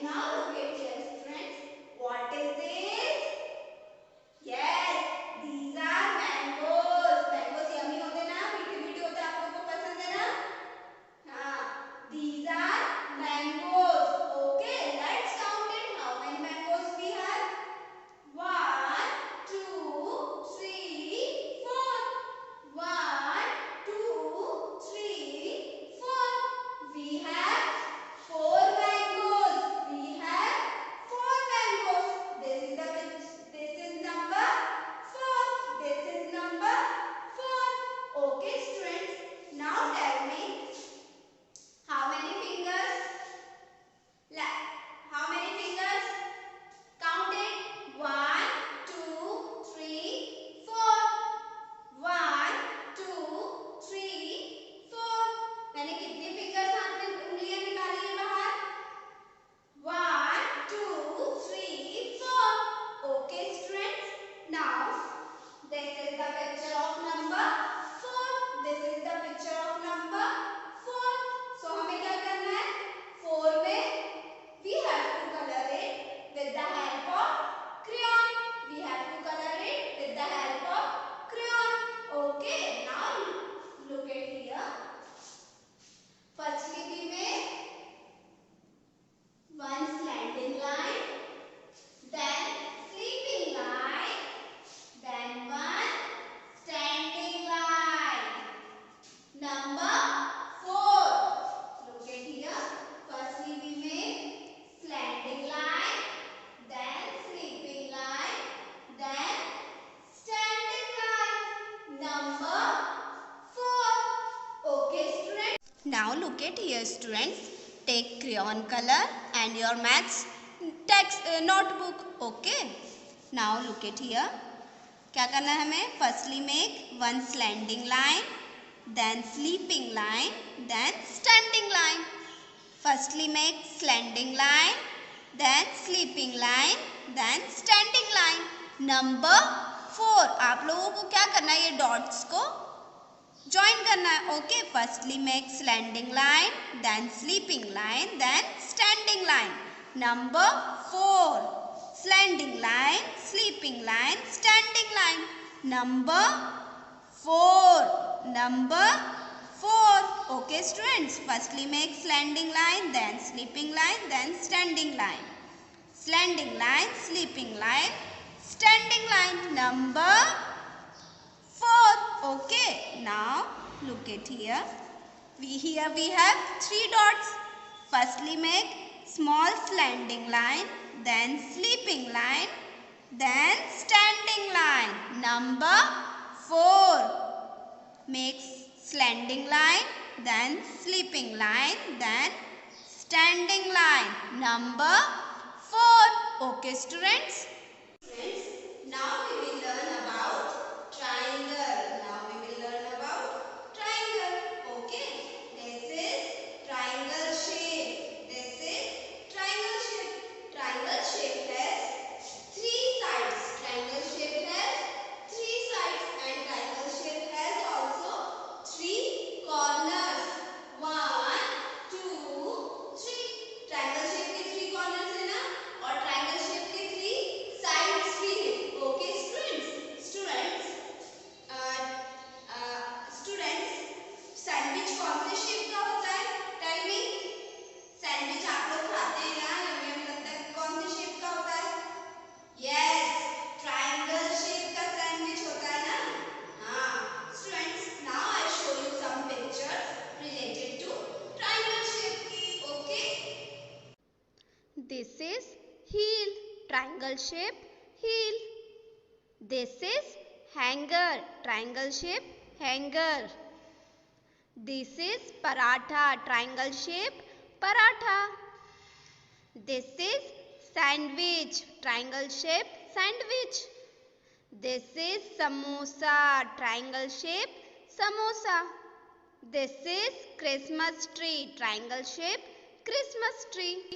Now look at here, students. What is this? Yes, these are mangoes. Mangoes yummy होते ना, मीठे मीठे होते, आप लोगों को पसंद है ना? हाँ, these are mangoes. Okay, let's count it. How many mangoes we have? 1, 2, 3, 4. 1, 2, 3, 4. We have 4 mangoes. We have 4 mangoes. This is number 4. This is number 4. Okay, students. Now tell me how many fingers? How many fingers? Count it. 1, 2, 3, 4. 1, 2, 3, 4. मैंने कितने fingers हाथ में उंगलियां निकाली है बाहर? 1, 2, 3, 4. Okay, students. Now this is the picture of number 4. This is the picture of number 4. So हमें क्या करना है? 4 में we have to color it with the help of crayon. We have to color it with the help of crayon. Okay. Now look at here. First लिपि में one slanting line, then sleeping line, then one standing line. Number 4. Look at here. First लिपि में slanting line, then sleeping line, then standing line. Number 4. Okay, students. Now look at here, students. Take crayon color and your maths text notebook. Okay. Now look at here. क्या करना है हमें? Firstly make one slanting line, then sleeping line, then standing line. Firstly make slanting line, then sleeping line, then standing line. Number 4. आप लोगों को क्या करना है? ये डॉट्स को ज्वाइन करना है. Okay. Firstly make slanting line, then sleeping line, then standing line. Number 4. Slanting line, sleeping line, standing line. Number 4. Number 4. Okay students. Firstly make slanting line, then sleeping line, then standing line. Slanting line, sleeping line, standing line. Number 4. Okay. Now look at here. Here we have 3 dots. Firstly make small slanting line, then sleeping line, then standing line. Number 4. Make slanting line, then sleeping line, then standing line. Number 4. Okay students. Now we will learn about triangle. Okay. This is triangle shape. Triangle shape has 3 sides. Triangle shape has 3 sides and triangle shape has also 3 corners. 1, 2, 3. Triangle shape के 3 corners है ना, और triangle shape के 3 sides भी है. Okay students. Sandwich कौन से shape का होता है? Tell me. सैंडविच आप लोग खाते हैं ना, यम्मी लगता है. कौन से शेप का होता है? यस, ट्रायंगल शेप का सैंडविच होता है ना. हाँ students. Now I show you some pictures related to triangle shape. Okay. This is heel, triangle shape heel. This is hanger, triangle shape hanger. This is paratha, triangle shape paratha. This is sandwich, triangle shape sandwich. This is samosa, triangle shape samosa. This is Christmas tree, triangle shape Christmas tree.